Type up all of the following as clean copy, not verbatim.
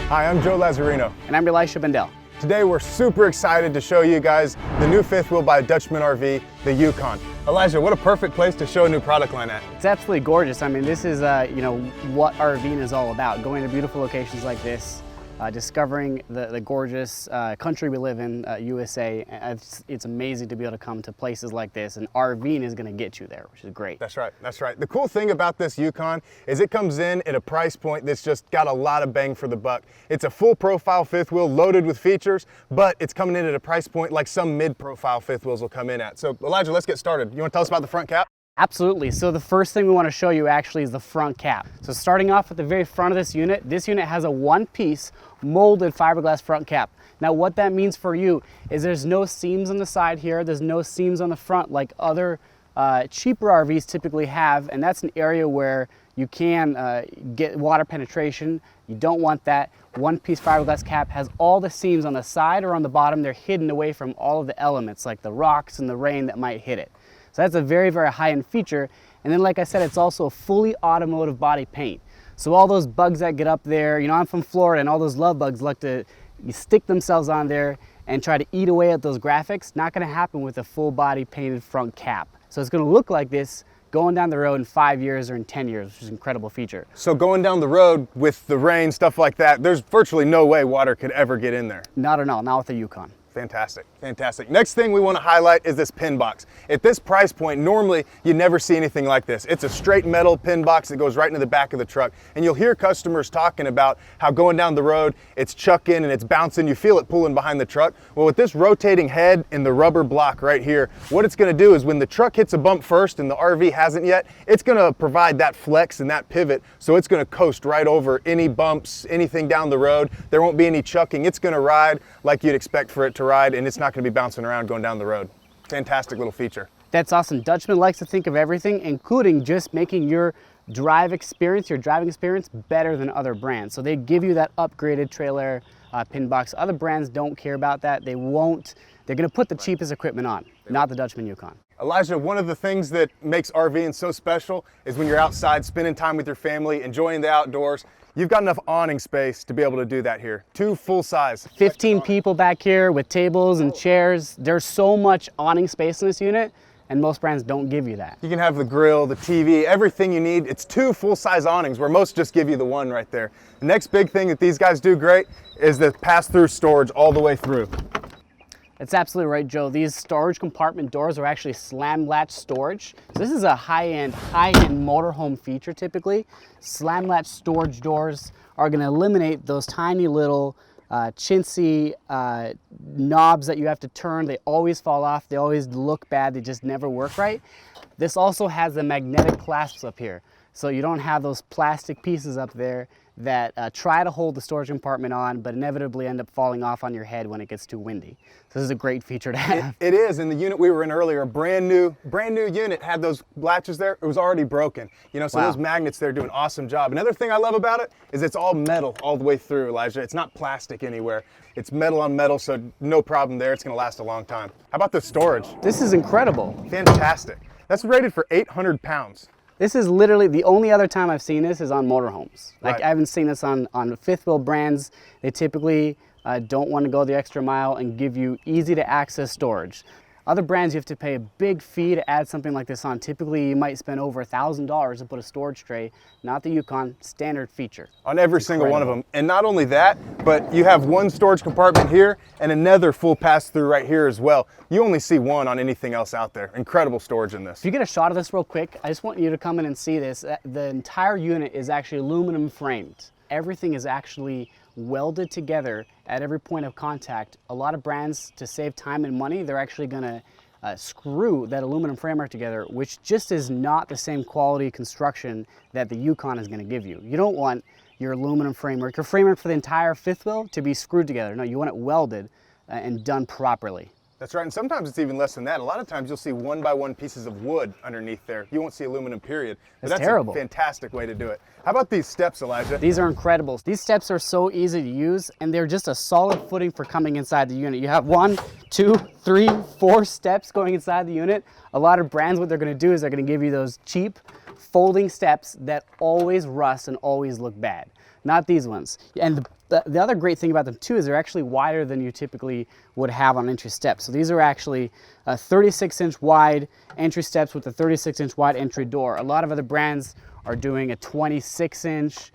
Hi, I'm Joe Lazzarino. And I'm Elisha Bendel. Today we're super excited to show you guys the new fifth wheel by Dutchman RV, the Yukon. Elijah, what a perfect place to show a new product line at. It's absolutely gorgeous. I mean, this is what RVing is all about. Going to beautiful locations like this, discovering the gorgeous country we live in, USA. It's amazing to be able to come to places like this, and RVing is going to get you there, which is great. That's right, that's right. The cool thing about this Yukon is it comes in at a price point that's just got a lot of bang for the buck. It's a full profile fifth wheel loaded with features, but it's coming in at a price point like some mid-profile fifth wheels will come in at. So Elijah, let's get started. You want to tell us about the front cap? Absolutely. So the first thing we want to show you actually is the front cap. So starting off at the very front of this unit has a one-piece molded fiberglass front cap. Now what that means for you is there's no seams on the side here, there's no seams on the front like other cheaper RVs typically have, and that's an area where you can get water penetration. You don't want that. One-piece fiberglass cap has all the seams on the side or on the bottom. They're hidden away from all of the elements like the rocks and the rain that might hit it. So that's a very, very high-end feature. And then, like I said, it's also a fully automotive body paint. So all those bugs that get up there, you know, I'm from Florida, and all those love bugs like to stick themselves on there and try to eat away at those graphics. Not gonna happen with a full body painted front cap. So it's gonna look like this going down the road in 5 years or in 10 years, which is an incredible feature. So going down the road with the rain, stuff like that, there's virtually no way water could ever get in there. Not at all, not with the Yukon. Fantastic, fantastic. Next thing we want to highlight is this pin box. At this price point, normally you never see anything like this. It's a straight metal pin box that goes right into the back of the truck. And you'll hear customers talking about how going down the road, it's chucking and it's bouncing. You feel it pulling behind the truck. Well, with this rotating head and the rubber block right here, what it's going to do is when the truck hits a bump first and the RV hasn't yet, it's going to provide that flex and that pivot. So it's going to coast right over any bumps, anything down the road. There won't be any chucking. It's going to ride like you'd expect for it to ride, and it's not going to be bouncing around going down the road. Fantastic little feature. That's awesome. Dutchman likes to think of everything, including just making your driving experience better than other brands. So they give you that upgraded trailer pin box. Other brands don't care about that. They're going to put the cheapest equipment on, not the Dutchman Yukon. Elijah, one of the things that makes RVing so special is when you're outside spending time with your family, enjoying the outdoors. You've got enough awning space to be able to do that here. 2 full size. 15 people back here with tables and chairs. There's so much awning space in this unit, and most brands don't give you that. You can have the grill, the TV, everything you need. It's 2 full size awnings where most just give you the one right there. The next big thing that these guys do great is the pass-through storage all the way through. That's absolutely right, Joe. These storage compartment doors are actually slam latch storage. So this is a high-end motorhome feature typically. Slam latch storage doors are going to eliminate those tiny little chintzy knobs that you have to turn. They always fall off. They always look bad. They just never work right. This also has the magnetic clasps up here. So you don't have those plastic pieces up there that try to hold the storage compartment on, but inevitably end up falling off on your head when it gets too windy. So this is a great feature to have. It is, and the unit we were in earlier, a brand new unit, had those latches there. It was already broken. You know, so Wow. those magnets there do an awesome job. Another thing I love about it is it's all metal all the way through, Elijah. It's not plastic anywhere. It's metal on metal, so no problem there. It's gonna last a long time. How about the storage? This is incredible. Fantastic. That's rated for 800 pounds. This is literally the only other time I've seen this is on motorhomes. Like Right. I haven't seen this on fifth wheel brands. They typically don't want to go the extra mile and give you easy to access storage. Other brands, you have to pay a big fee to add something like this on. Typically, you might spend over $1,000 to put a storage tray. Not the Yukon, standard feature. On every single one of them. And not only that, but you have one storage compartment here and another full pass-through right here as well. You only see one on anything else out there. Incredible storage in this. If you get a shot of this real quick, I just want you to come in and see this. The entire unit is actually aluminum framed. Everything is actually welded together at every point of contact. A lot of brands, to save time and money, they're actually gonna screw that aluminum framework together, which just is not the same quality construction that the Yukon is gonna give you. You don't want your aluminum framework, your framework for the entire fifth wheel to be screwed together. No, you want it welded and done properly. That's right, and sometimes it's even less than that. A lot of times you'll see 1x1 pieces of wood underneath there. You won't see aluminum, period. But that's terrible. A fantastic way to do it. How about these steps, Elijah? These are incredible. These steps are so easy to use, and they're just a solid footing for coming inside the unit. You have 1, 2, 3, 4 steps going inside the unit. A lot of brands, what they're gonna do is they're gonna give you those cheap folding steps that always rust and always look bad. Not these ones. And the other great thing about them too is they're actually wider than you typically would have on entry steps. So these are actually 36-inch wide entry steps with a 36-inch wide entry door. A lot of other brands are doing a 26-inch,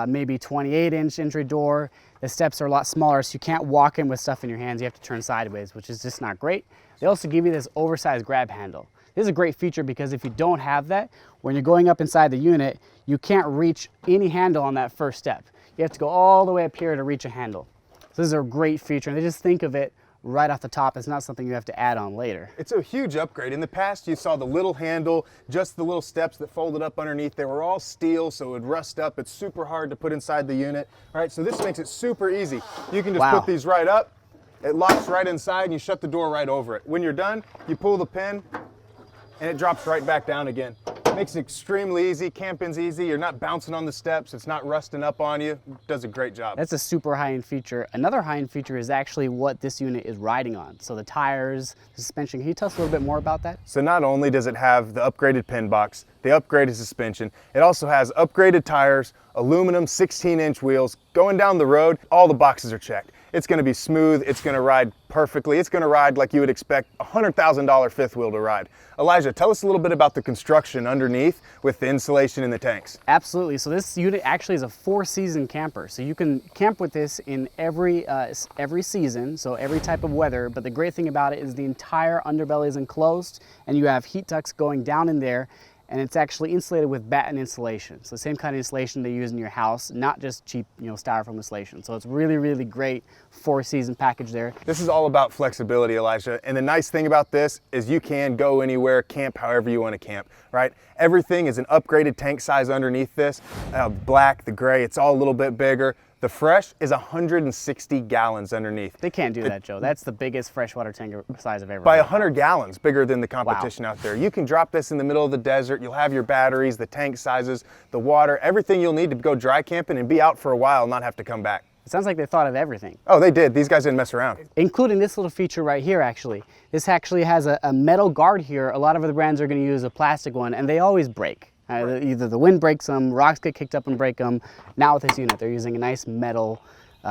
maybe 28-inch entry door. The steps are a lot smaller, so you can't walk in with stuff in your hands. You have to turn sideways, which is just not great. They also give you this oversized grab handle. This is a great feature because if you don't have that, when you're going up inside the unit, you can't reach any handle on that first step. You have to go all the way up here to reach a handle. So this is a great feature, and they just think of it right off the top. It's not something you have to add on later. It's a huge upgrade. In the past, you saw the little handle, just the little steps that folded up underneath. They were all steel, so it would rust up. It's super hard to put inside the unit. All right, so this makes it super easy. You can just put these right up. It locks right inside, and you shut the door right over it. When you're done, you pull the pin, and it drops right back down again. Makes it extremely easy. Camping's easy. You're not bouncing on the steps. It's not rusting up on you. It does a great job. That's a super high-end feature. Another high-end feature is actually what this unit is riding on. So the tires, the suspension. Can you tell us a little bit more about that? So not only does it have the upgraded pin box, the upgraded suspension, it also has upgraded tires, aluminum 16-inch wheels. Going down the road, all the boxes are checked. It's going to be smooth. It's going to ride perfectly. It's going to ride like you would expect a $100,000 fifth wheel to ride. Elijah, tell us a little bit about the construction underneath with the insulation in the tanks. Absolutely. So this unit actually is a 4-season camper. So you can camp with this in every season, so every type of weather. But the great thing about it is the entire underbelly is enclosed, and you have heat ducts going down in there. And it's actually insulated with batten insulation. So the same kind of insulation they use in your house, not just cheap, styrofoam insulation. So it's really, really great 4-season package there. This is all about flexibility, Elijah. And the nice thing about this is you can go anywhere, camp however you want to camp, right? Everything is an upgraded tank size underneath this. Black, the gray, it's all a little bit bigger. The fresh is 160 gallons underneath. They can't do that, Joe. That's the biggest freshwater tank size I've ever By 100 gallons, bigger than the competition out there. You can drop this in the middle of the desert. You'll have your batteries, the tank sizes, the water, everything you'll need to go dry camping and be out for a while and not have to come back. It sounds like they thought of everything. Oh, they did. These guys didn't mess around. Including this little feature right here, actually. This actually has a metal guard here. A lot of other brands are going to use a plastic one, and they always break. Either the wind breaks them, rocks get kicked up and break them. Now with this unit, they're using a nice metal,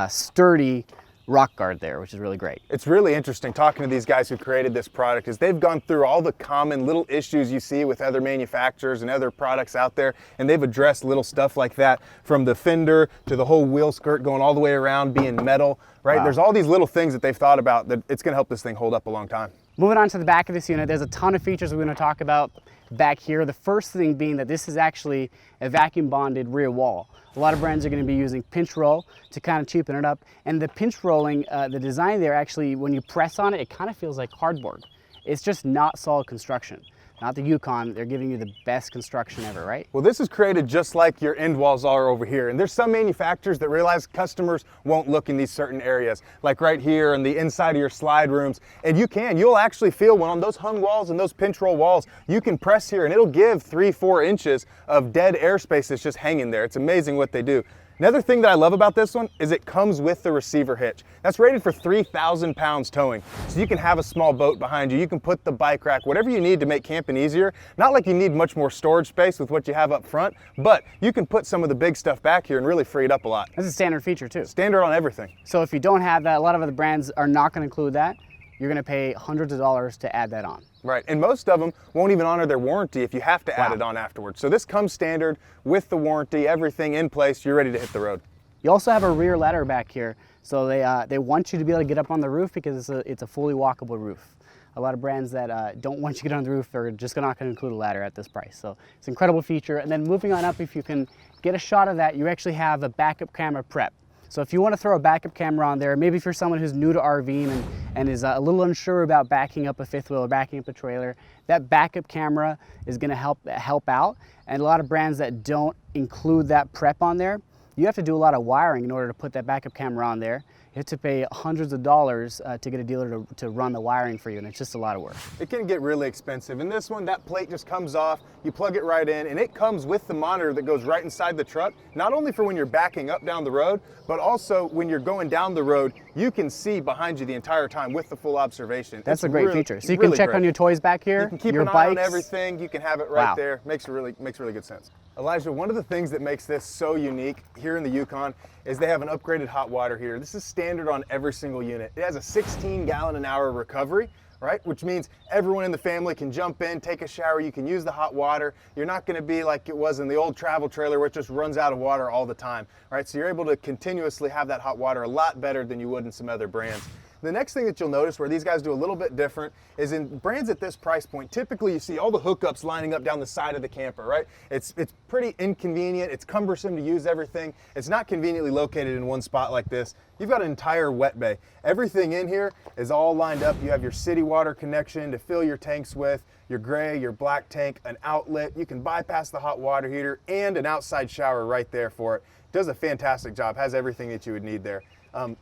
sturdy rock guard there, which is really great. It's really interesting talking to these guys who created this product is they've gone through all the common little issues you see with other manufacturers and other products out there, and they've addressed little stuff like that, from the fender to the whole wheel skirt going all the way around being metal, right? There's all these little things that they've thought about that it's going to help this thing hold up a long time. Moving on to the back of this unit, there's a ton of features we're going to talk about back here. The first thing being that this is actually a vacuum bonded rear wall. A lot of brands are going to be using pinch roll to kind of cheapen it up. And the pinch rolling, the design there actually, when you press on it, it kind of feels like cardboard. It's just not solid construction. Not the Yukon, they're giving you the best construction ever, right? Well, this is created just like your end walls are over here. And there's some manufacturers that realize customers won't look in these certain areas, like right here and the inside of your slide rooms. And you'll actually feel when on those hung walls and those pinch roll walls, you can press here and it'll give 3-4 inches of dead airspace that's just hanging there. It's amazing what they do. Another thing that I love about this one is it comes with the receiver hitch. That's rated for 3,000 pounds towing. So you can have a small boat behind you. You can put the bike rack, whatever you need to make camping easier. Not like you need much more storage space with what you have up front, but you can put some of the big stuff back here and really free it up a lot. That's a standard feature too. Standard on everything. So if you don't have that, a lot of other brands are not going to include that. You're going to pay hundreds of dollars to add that on. Right, and most of them won't even honor their warranty if you have to add it on afterwards. So this comes standard with the warranty, everything in place, you're ready to hit the road. You also have a rear ladder back here. So they want you to be able to get up on the roof because it's a fully walkable roof. A lot of brands that don't want you to get on the roof are just not going to include a ladder at this price. So it's an incredible feature. And then moving on up, if you can get a shot of that, you actually have a backup camera prep. So if you want to throw a backup camera on there, maybe if you're someone who's new to RVing and is a little unsure about backing up a fifth wheel or backing up a trailer, that backup camera is going to help out. And a lot of brands that don't include that prep on there, you have to do a lot of wiring in order to put that backup camera on there. you have to pay hundreds of dollars to get a dealer to run the wiring for you, and it's just a lot of work. It can get really expensive. In this one, that plate just comes off, you plug it right in, and it comes with the monitor that goes right inside the truck, not only for when you're backing up down the road, but also when you're going down the road, you can see behind you the entire time with the full observation. That's a great feature. So you can check on your toys back here, you can keep your an eye bikes. on everything, you can have it right there. Makes really good sense. Elijah, one of the things that makes this so unique here in the Yukon is they have an upgraded hot water heater. This is standard on every single unit. It has a 16-gallon-an-hour recovery, right? Which means everyone in the family can jump in, take a shower, you can use the hot water. You're not gonna be like it was in the old travel trailer where it just runs out of water all the time, right? So you're able to continuously have that hot water a lot better than you would in some other brands. The next thing that you'll notice where these guys do a little bit different is in brands at this price point, typically you see all the hookups lining up down the side of the camper, right? It's pretty inconvenient, it's cumbersome to use everything. It's not conveniently located in one spot like this. You've got an entire wet bay. Everything in here is all lined up. You have your city water connection to fill your tanks with, your gray, your black tank, an outlet. You can bypass the hot water heater and an outside shower right there for it. Does a fantastic job, has everything that you would need there.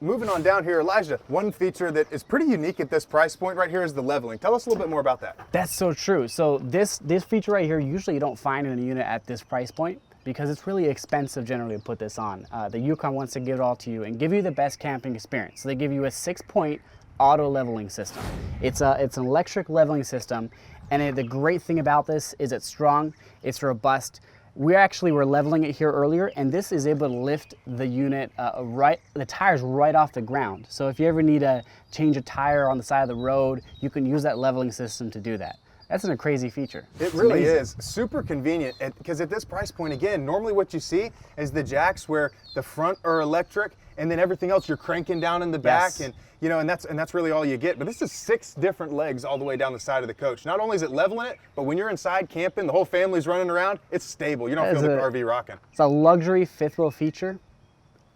Moving on down here, Elijah, one feature that is pretty unique at this price point right here is the leveling. Tell us a little bit more about that. That's so true. So this feature right here, usually you don't find in a unit at this price point because it's really expensive generally to put this on. The Yukon wants to give it all to you and give you the best camping experience. So they give you a 6-point auto leveling system. It's an electric leveling system, and the great thing about this is it's strong, it's robust. We actually were leveling it here earlier, and this is able to lift the unit the tires right off the ground. So if you ever need to change a tire on the side of the road, you can use that leveling system to do that. That's a crazy feature. It really is super convenient because at this price point, again, normally what you see is the jacks where the front are electric and then everything else you're cranking down in the back, and you know, and that's really all you get. But this is 6 different legs all the way down the side of the coach. Not only is it leveling it, but when you're inside camping, the whole family's running around, it's stable. You don't feel the RV rocking. It's a luxury fifth wheel feature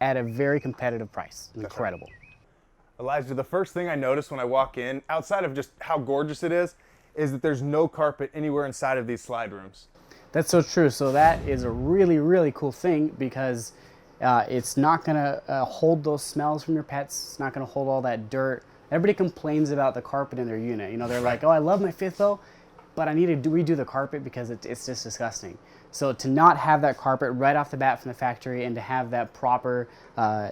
at a very competitive price. Incredible. Elijah, the first thing I noticed when I walk in, outside of just how gorgeous it is that there's no carpet anywhere inside of these slide rooms. That's so true. So that is a really, really cool thing because it's not gonna hold those smells from your pets. It's not gonna hold all that dirt. Everybody complains about the carpet in their unit. You know, they're like, oh, I love my fifth wheel, but I need to redo the carpet because it's just disgusting. So to not have that carpet right off the bat from the factory and to have that proper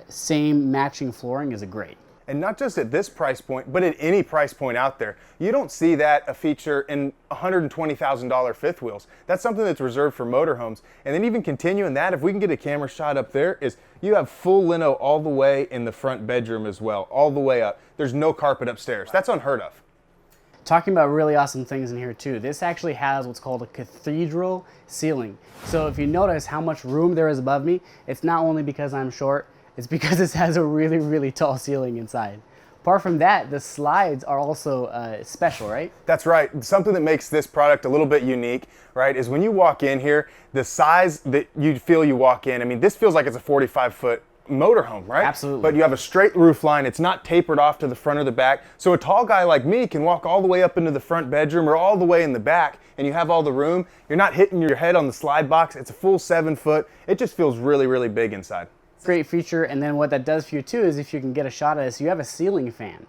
same matching flooring is great. And not just at this price point, but at any price point out there. You don't see that a feature in $120,000 fifth wheels. That's something that's reserved for motorhomes. And then even continuing that, if we can get a camera shot up there, is you have full lino all the way in the front bedroom as well, all the way up. There's no carpet upstairs. That's unheard of. Talking about really awesome things in here too, this actually has what's called a cathedral ceiling. So if you notice how much room there is above me, it's not only because I'm short, it's because it has a really, really tall ceiling inside. Apart from that, the slides are also special, right? That's right. Something that makes this product a little bit unique, right, is when you walk in here, the size that you feel you walk in, I mean, this feels like it's a 45-foot motorhome, right? Absolutely. But you have a straight roof line. It's not tapered off to the front or the back. So a tall guy like me can walk all the way up into the front bedroom or all the way in the back, and you have all the room. You're not hitting your head on the slide box. It's a full 7 foot. It just feels really, really big inside. Great feature, and then what that does for you too is if you can get a shot of this, you have a ceiling fan,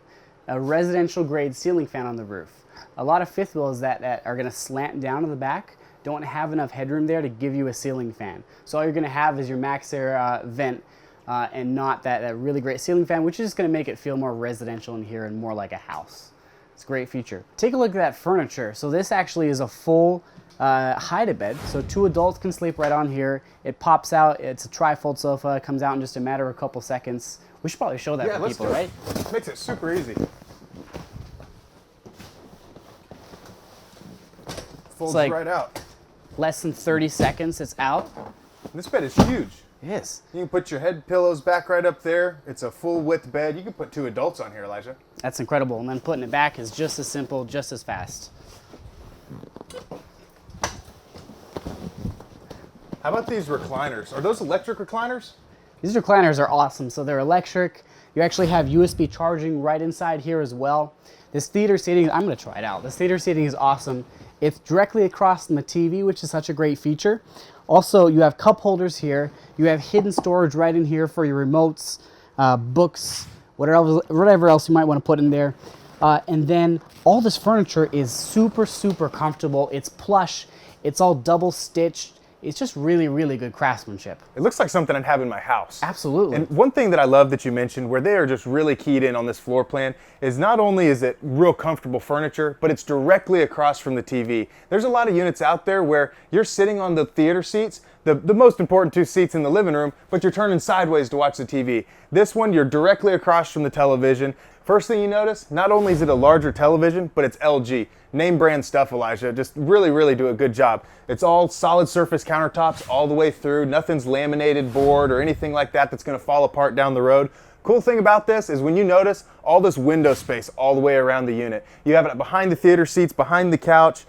a residential grade ceiling fan on the roof. A lot of fifth wheels that are going to slant down to the back don't have enough headroom there to give you a ceiling fan. So all you're going to have is your max air vent and not that really great ceiling fan, which is just going to make it feel more residential in here and more like a house. It's a great feature. Take a look at that furniture. So this actually is a full hide-a-bed, so 2 adults can sleep right on here. It pops out, it's a tri-fold sofa, it comes out in just a matter of a couple seconds. We should probably show that for people, right? Makes it super easy. Folds like right out. Less than 30 seconds, it's out. This bed is huge. It is. You can put your head pillows back right up there. It's a full width bed. You can put 2 adults on here, Elijah. That's incredible, and then putting it back is just as simple, just as fast. How about these recliners? Are those electric recliners? These recliners are awesome. So they're electric. You actually have USB charging right inside here as well. This theater seating, I'm gonna try it out. This theater seating is awesome. It's directly across from the TV, which is such a great feature. Also, you have cup holders here. You have hidden storage right in here for your remotes, books, whatever else you might want to put in there. And then all this furniture is super, super comfortable. It's plush. It's all double stitched. It's just really, really good craftsmanship. It looks like something I'd have in my house. Absolutely. And one thing that I love that you mentioned, where they are just really keyed in on this floor plan, is not only is it real comfortable furniture, but it's directly across from the TV. There's a lot of units out there where you're sitting on the theater seats, the most important 2 seats in the living room, but you're turning sideways to watch the TV. This one, you're directly across from the television. First thing you notice, not only is it a larger television, but it's LG. Name brand stuff, Elijah. Just really, really do a good job. It's all solid surface countertops all the way through. Nothing's laminated board or anything like that that's gonna fall apart down the road. Cool thing about this is when you notice all this window space all the way around the unit. You have it behind the theater seats, behind the couch,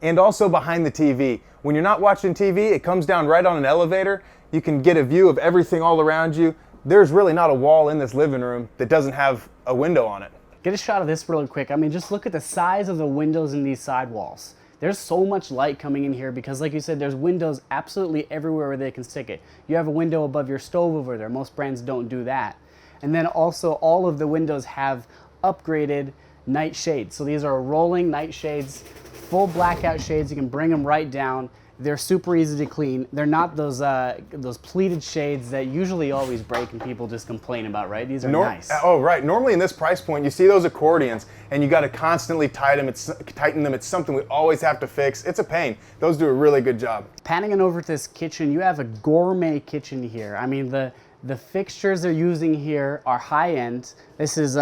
and also behind the TV. When you're not watching TV, it comes down right on an elevator. You can get a view of everything all around you. There's really not a wall in this living room that doesn't have a window on it. Get a shot of this really quick. I mean, just look at the size of the windows in these sidewalls. There's so much light coming in here because, like you said, there's windows absolutely everywhere where they can stick it. You have a window above your stove over there. Most brands don't do that. And then also all of the windows have upgraded night shades. So these are rolling night shades, full blackout shades. You can bring them right down. They're super easy to clean. They're not those pleated shades that usually always break and people just complain about, right? These are nice. Oh, right. Normally in this price point, you see those accordions and you got to constantly tighten them. It's something we always have to fix. It's a pain. Those do a really good job. Panning on over to this kitchen, you have a gourmet kitchen here. I mean, the fixtures they're using here are high end. This is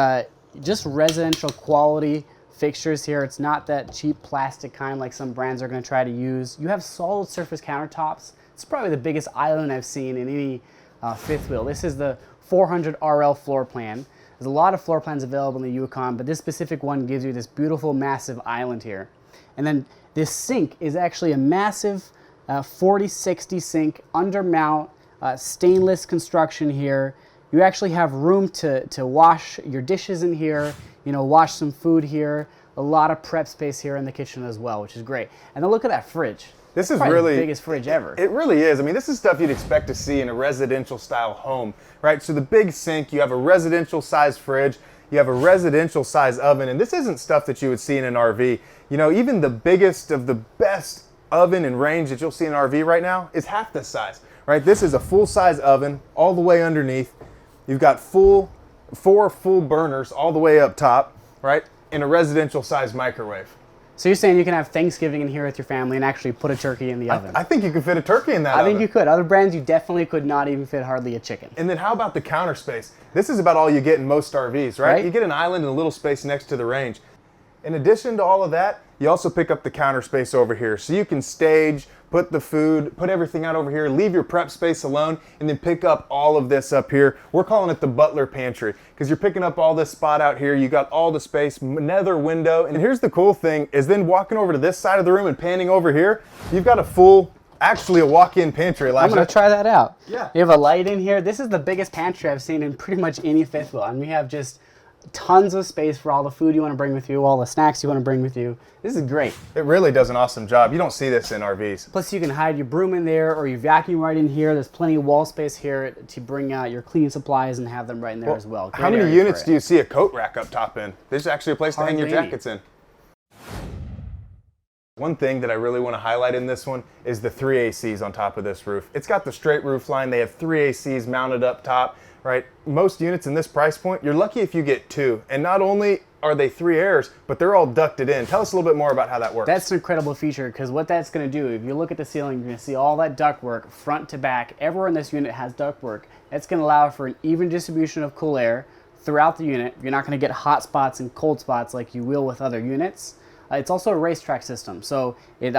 just residential quality fixtures here. It's not that cheap plastic kind like some brands are going to try to use. You have solid surface countertops. It's probably the biggest island I've seen in any fifth wheel. This is the 400 RL floor plan. There's a lot of floor plans available in the Yukon, but this specific one gives you this beautiful, massive island here. And then this sink is actually a massive 40-60 sink, undermount, stainless construction here. You actually have room to wash your dishes in here, wash some food here. A lot of prep space here in the kitchen as well, which is great. And then look at that fridge. This is really the biggest fridge ever. It really is. I mean, this is stuff you'd expect to see in a residential style home, right? So the big sink, you have a residential size fridge, you have a residential size oven, and this isn't stuff that you would see in an RV. Even the biggest of the best oven and range that you'll see in an RV right now is half this size, right? This is a full size oven all the way underneath. You've got four full burners all the way up top, right? In a residential size microwave. So you're saying you can have Thanksgiving in here with your family and actually put a turkey in the oven? I think you could fit a turkey in that oven. I think you could. Other brands, you definitely could not even fit hardly a chicken. And then how about the counter space? This is about all you get in most RVs, right? You get an island and a little space next to the range. In addition to all of that, you also pick up the counter space over here. So you can stage, put the food, put everything out over here, leave your prep space alone, and then pick up all of this up here. We're calling it the butler pantry because you're picking up all this spot out here. You got all the space, another window. And here's the cool thing is then walking over to this side of the room and panning over here, you've got a full, actually a walk-in pantry, Elijah. I'm going to try that out. Yeah. You have a light in here. This is the biggest pantry I've seen in pretty much any fifth wheel. And we have just tons of space for all the food you want to bring with you, all the snacks you want to bring with you. This is great. It really does an awesome job. You don't see this in RVs. Plus you can hide your broom in there or your vacuum right in here. There's plenty of wall space here to bring out your cleaning supplies and have them right in there as well. How many units do you see a coat rack up top in? There's actually a place to hang your Hardly jackets in. One thing that I really want to highlight in this one is the 3 ACs on top of this roof. It's got the straight roof line. They have 3 ACs mounted up top, right? Most units in this price point, you're lucky if you get 2. And not only are they 3 airs, but they're all ducted in. Tell us a little bit more about how that works. That's an incredible feature because what that's going to do, if you look at the ceiling, you're going to see all that ductwork front to back. Everywhere in this unit has ductwork. That's going to allow for an even distribution of cool air throughout the unit. You're not going to get hot spots and cold spots like you will with other units. It's also a racetrack system, so it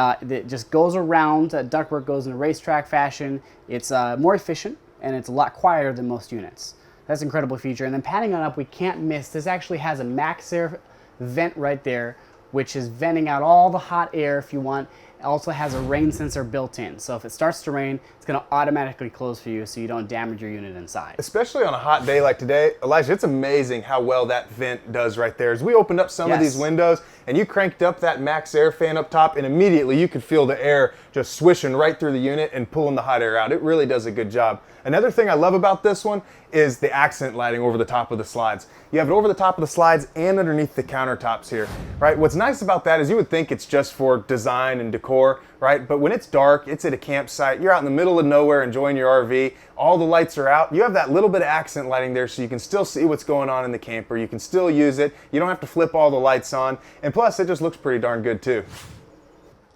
just goes around. Ductwork goes in a racetrack fashion. It's more efficient and it's a lot quieter than most units. That's an incredible feature. And then panning on up, we can't miss. This actually has a max air vent right there, which is venting out all the hot air if you want. It also has a rain sensor built in. So if it starts to rain, it's gonna automatically close for you so you don't damage your unit inside. Especially on a hot day like today, Elijah, it's amazing how well that vent does right there. As we opened up some of these windows and you cranked up that max air fan up top, and immediately you could feel the air just swishing right through the unit and pulling the hot air out. It really does a good job. Another thing I love about this one is the accent lighting over the top of the slides. You have it over the top of the slides and underneath the countertops here, right? What's nice about that is you would think it's just for design and decor, right? But when it's dark, it's at a campsite, you're out in the middle of nowhere enjoying your RV, all the lights are out, you have that little bit of accent lighting there so you can still see what's going on in the camper, you can still use it, you don't have to flip all the lights on, and plus it just looks pretty darn good too.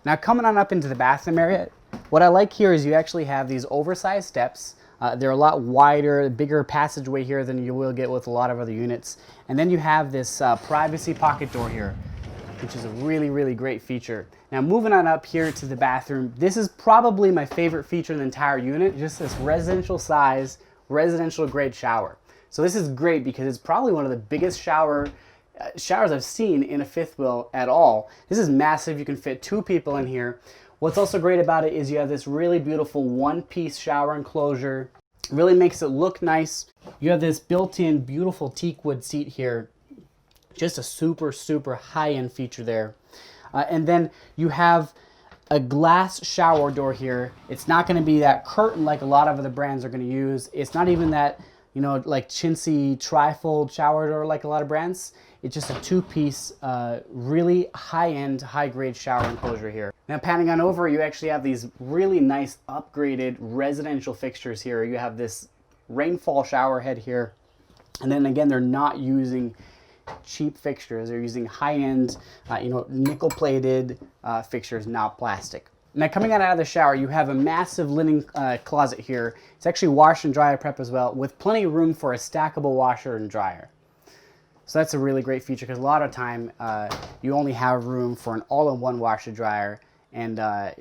Now coming on up into the bathroom area, what I like here is you actually have these oversized steps. They're a lot wider, bigger passageway here than you will get with a lot of other units. And then you have this privacy pocket door here, which is a really, really great feature. Now moving on up here to the bathroom, this is probably my favorite feature in the entire unit, just this residential size, residential grade shower. So this is great because it's probably one of the biggest showers I've seen in a fifth wheel at all. This is massive, you can fit 2 people in here. What's also great about it is you have this really beautiful one-piece shower enclosure. Really makes it look nice. You have this built-in beautiful teak wood seat here. Just a super, super high-end feature there. And then you have a glass shower door here. It's not gonna be that curtain like a lot of other brands are gonna use. It's not even that, you know, like chintzy trifold shower door like a lot of brands. It's just a 2-piece, really high-end, high-grade shower enclosure here. Now panning on over, you actually have these really nice upgraded residential fixtures here. You have this rainfall shower head here. And then again, they're not using cheap fixtures. They're using high-end, you know, nickel-plated fixtures, not plastic. Now coming out of the shower, you have a massive linen closet here. It's actually wash and dryer prep as well, with plenty of room for a stackable washer and dryer. So that's a really great feature because a lot of time you only have room for an all-in-one washer dryer, and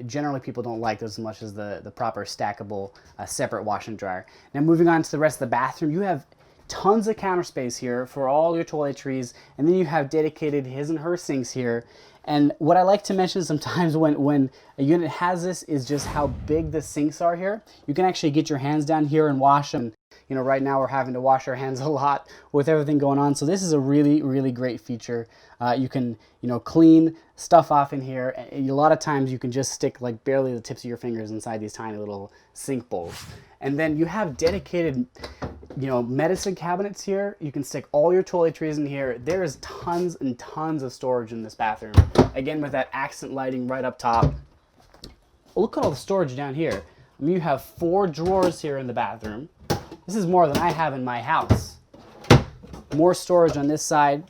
generally people don't like those as much as the proper stackable separate wash and dryer. Now moving on to the rest of the bathroom, you have tons of counter space here for all your toiletries, and then you have dedicated his and her sinks here. And what I like to mention sometimes when a unit has this is just how big the sinks are here. You can actually get your hands down here and wash them. You know, right now we're having to wash our hands a lot with everything going on. So this is a really, really great feature. You can, you know, clean stuff off in here. And a lot of times you can just stick like barely the tips of your fingers inside these tiny little sink bowls. And then you have dedicated, you know, medicine cabinets here. You can stick all your toiletries in here. There is tons and tons of storage in this bathroom. Again, with that accent lighting right up top. Look at all the storage down here. I mean, you have 4 drawers here in the bathroom. This is more than I have in my house. More storage on this side.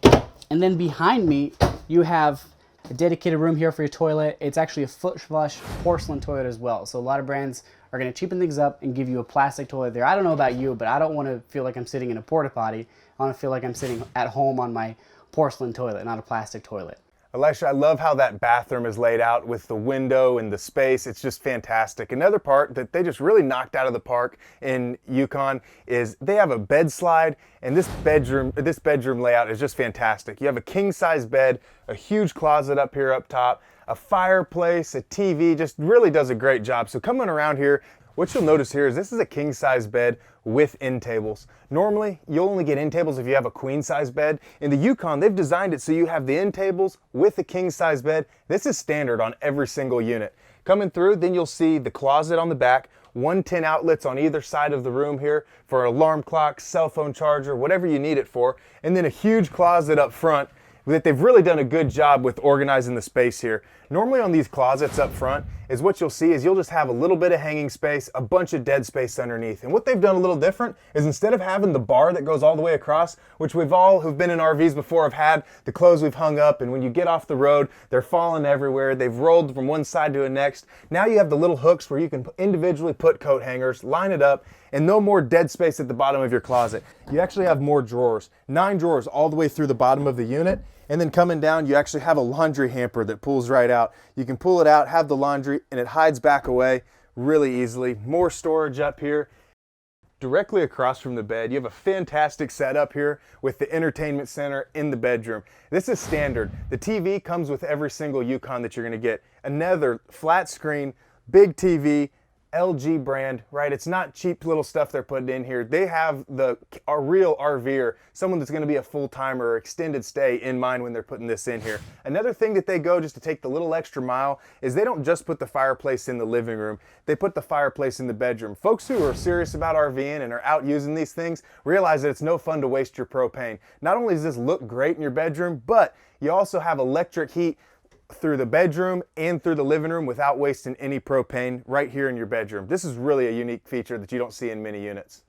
And then behind me, you have a dedicated room here for your toilet. It's actually a foot flush porcelain toilet as well. So a lot of brands are gonna cheapen things up and give you a plastic toilet there. I don't know about you, but I don't wanna feel like I'm sitting in a porta potty. I wanna feel like I'm sitting at home on my porcelain toilet, not a plastic toilet. Elisha, I love how that bathroom is laid out with the window and the space. It's just fantastic. Another part that they just really knocked out of the park in Yukon is they have a bed slide, and this bedroom layout is just fantastic. You have a king-size bed, a huge closet up here up top, a fireplace, a TV, just really does a great job. So coming around here, what you'll notice here is this is a king-size bed with end tables. Normally, you'll only get end tables if you have a queen-size bed. In the Yukon, they've designed it so you have the end tables with a king-size bed. This is standard on every single unit. Coming through, then you'll see the closet on the back, 110 outlets on either side of the room here for an alarm clock, cell phone charger, whatever you need it for, and then a huge closet up front that they've really done a good job with organizing the space here. Normally on these closets up front is what you'll see is you'll just have a little bit of hanging space, a bunch of dead space underneath. And what they've done a little different is instead of having the bar that goes all the way across, which we've all who've been in RVs before have had, the clothes we've hung up, and when you get off the road, they're falling everywhere. They've rolled from one side to the next. Now you have the little hooks where you can individually put coat hangers, line it up, and no more dead space at the bottom of your closet. You actually have more drawers, 9 drawers all the way through the bottom of the unit. And then coming down, you actually have a laundry hamper that pulls right out. You can pull it out, have the laundry, and it hides back away really easily. More storage up here. Directly across from the bed, you have a fantastic setup here with the entertainment center in the bedroom. This is standard. The TV comes with every single Yukon that you're gonna get. Another flat screen, big TV, LG brand, right? It's not cheap little stuff they're putting in here. They have a real RVer, someone that's gonna be a full-timer or extended stay in mind when they're putting this in here. Another thing that they go just to take the little extra mile is they don't just put the fireplace in the living room, they put the fireplace in the bedroom. Folks who are serious about RVing and are out using these things realize that it's no fun to waste your propane. Not only does this look great in your bedroom, but you also have electric heat through the bedroom and through the living room without wasting any propane right here in your bedroom. This is really a unique feature that you don't see in many units.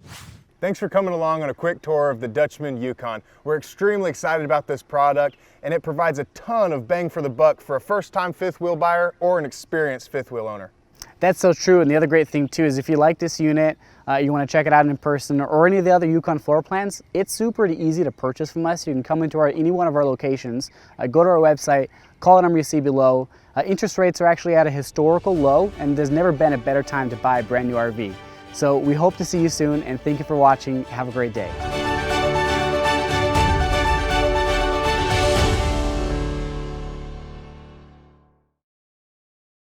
Thanks for coming along on a quick tour of the Dutchman Yukon. We're extremely excited about this product, and it provides a ton of bang for the buck for a first-time fifth wheel buyer or an experienced fifth wheel owner. That's so true, and the other great thing too is if you like this unit, you want to check it out in person or any of the other Yukon floor plans, it's super easy to purchase from us. You can come into any one of our locations, go to our website, call the number you see below. Interest rates are actually at a historical low, and there's never been a better time to buy a brand new RV. So we hope to see you soon, and thank you for watching. Have a great day.